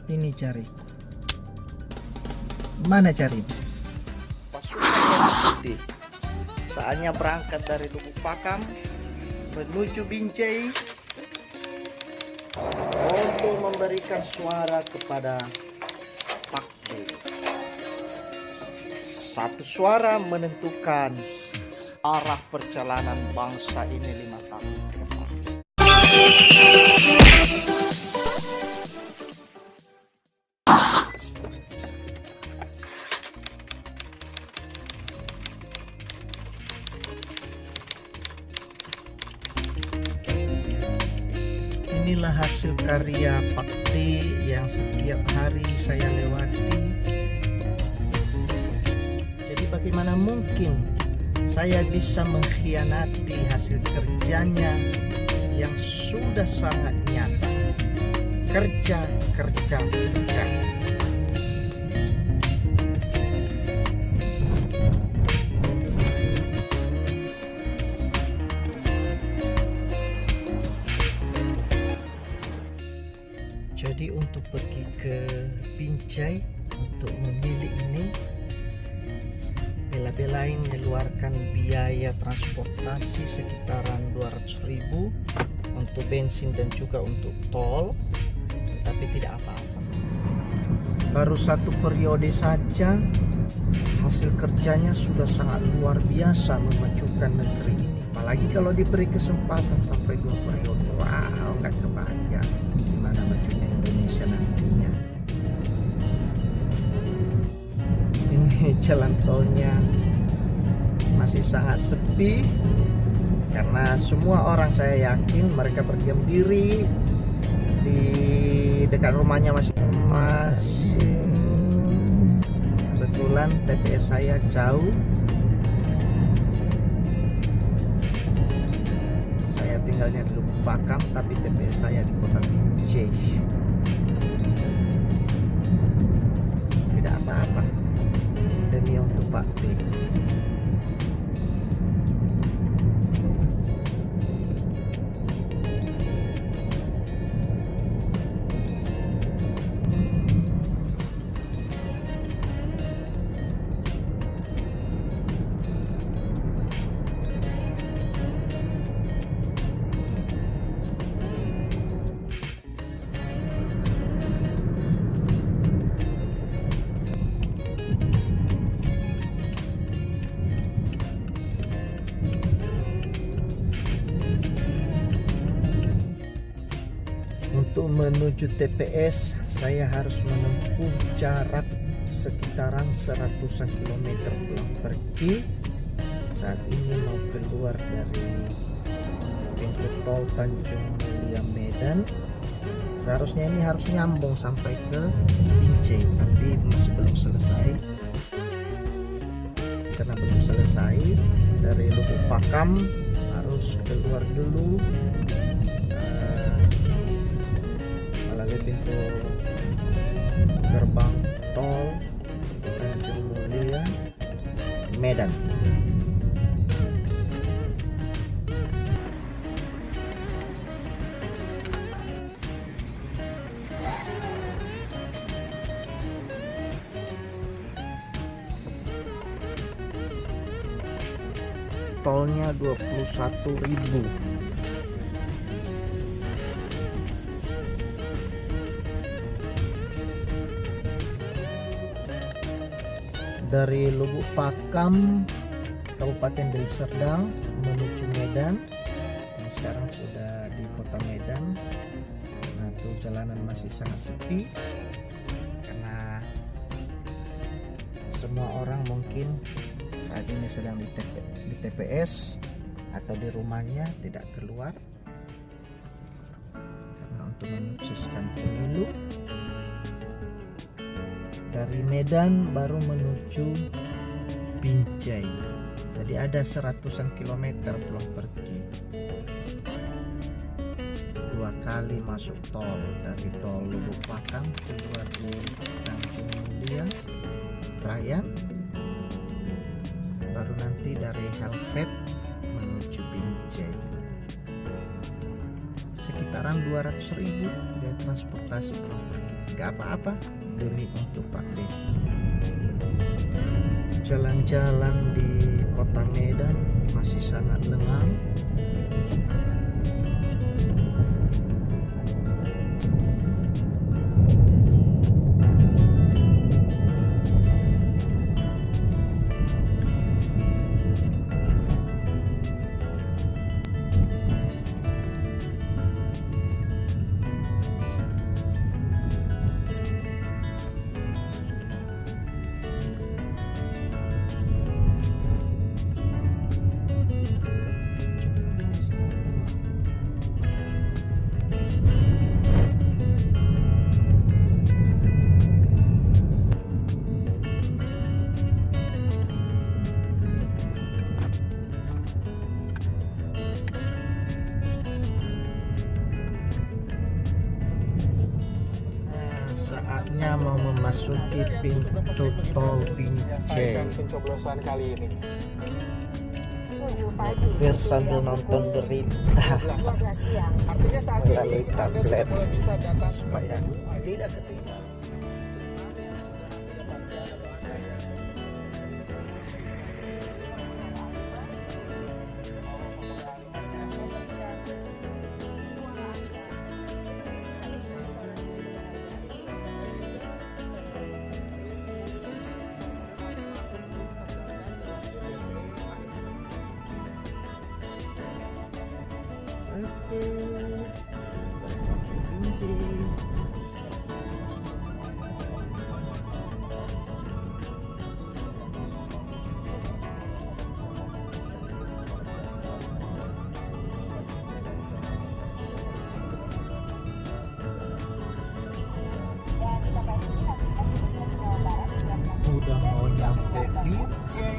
Ini cari. Mana cari? Pasukan Merah Putih saatnya berangkat dari Lubuk Pakam menuju Binjai untuk memberikan suara kepada Pak D. Satu suara menentukan arah perjalanan bangsa ini 5 tahun ke depan. Inilah hasil karya Pak D yang setiap hari saya lewati. Jadi bagaimana mungkin saya bisa mengkhianati hasil kerjanya yang sudah sangat nyata. Kerja, kerja, kerja. Jadi untuk pergi ke Binjai untuk memilih ini, bela-belain mengeluarkan biaya transportasi sekitaran 200.000 untuk bensin dan juga untuk tol, tapi tidak apa-apa. Baru satu periode saja hasil kerjanya sudah sangat luar biasa memajukan negeri ini. Apalagi kalau diberi kesempatan sampai 2 periode, wow, nggak kebayang gimana majunya Indonesia nantinya. Ini jalan tolnya masih sangat sepi karena semua orang, saya yakin mereka berdiam diri di dekat rumahnya. Masih kebetulan TPS saya jauh. Saya tinggalnya di Lubuk Pakam, tapi TPS saya di kota Binjai. Tidak apa-apa demi untuk Pak D. Untuk menuju TPS saya harus menempuh jarak sekitaran 100-an kilometer pulang pergi. Saat ini mau keluar dari pintu tol Tanjung Mulia Medan. Seharusnya ini harus nyambung sampai ke Binjai, tapi masih belum selesai. Karena belum selesai, dari Lubuk Pakam harus keluar dulu melalui pintu gerbang tol Tanjung Mulia Medan. Tolnya 21.000. Dari Lubuk Pakam Kabupaten Deli Serdang menuju Medan. Nah, sekarang sudah di kota Medan. Nah, tuh jalanan masih sangat sepi karena semua orang mungkin saat ini sedang di TPS atau di rumahnya, tidak keluar karena untuk menyukseskan pemilu. Dari Medan baru menuju Binjai, jadi ada 100-an kilometer pulang pergi. 2 kali masuk tol, dari tol Lubuk Pakam keluar di Tanjung Mulia Raya, baru nanti dari Helvet menuju Binjai. sekitaran 200.000 biaya transportasi pulang pergi. Gak apa-apa demi untuk Pak D. Jalan-jalan di kota Medan masih sangat lengang. Saatnya mau memasuki pintu tol Binjai. Pencoblosan kali ini. 7 pagi Biar sambil nonton berita 12 siang. Artinya saat melalui ini Anda tablet sudah mulai bisa datang supaya tidak ketinggalan. Oke. Binjai. Udah mau nyampe Binjai.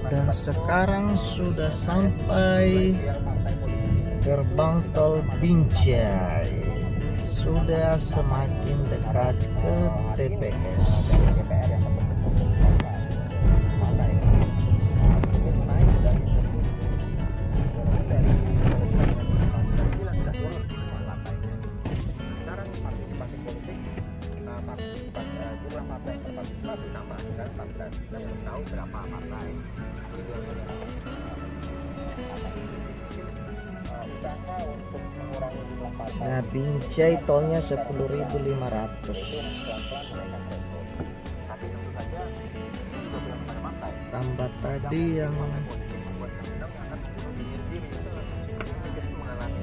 Dan sekarang sudah sampai gerbang tol Binjai. Sudah semakin dekat ke TPS. jumlah partai yang berpartisipasi nambah kan 14. Kita belum tahu berapa partai. Usaha untuk mengurangi jumlah partai. Nah, Binjai tolnya 10.500. Tapi tentu saja juga bilang kepada partai. Tambah tadi yang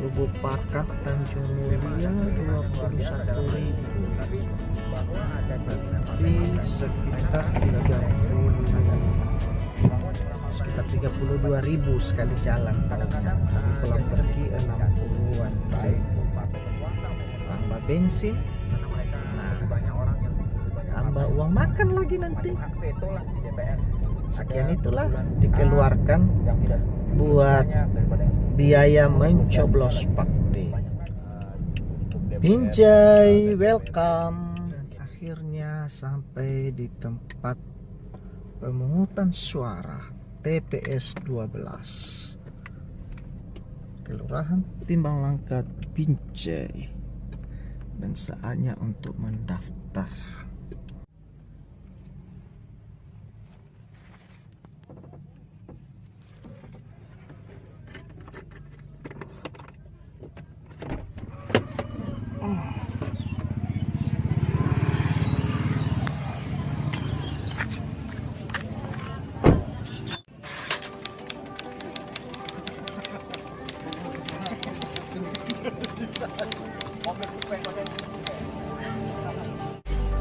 Lubuk Pakak Tanjung Mulia 21.000. Tapi bahwa ada Di sekitar 32.000 sekali jalan tolnya. Pulang pergi 60-an. Tambah bensin, tambah uang makan lagi nanti. Sekian itulah dikeluarkan buat biaya mencoblos Pak D. Binjai, welcome. Dan akhirnya sampai di tempat pemungutan suara TPS 12 Kelurahan Timbang Langkat, Binjai. Dan saatnya untuk mendaftar.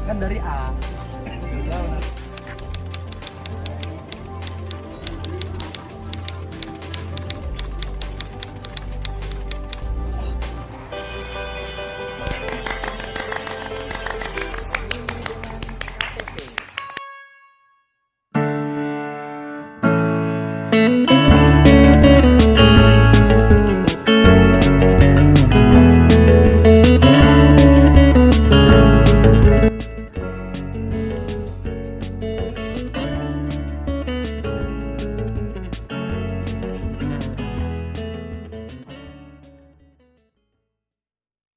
Kan dari A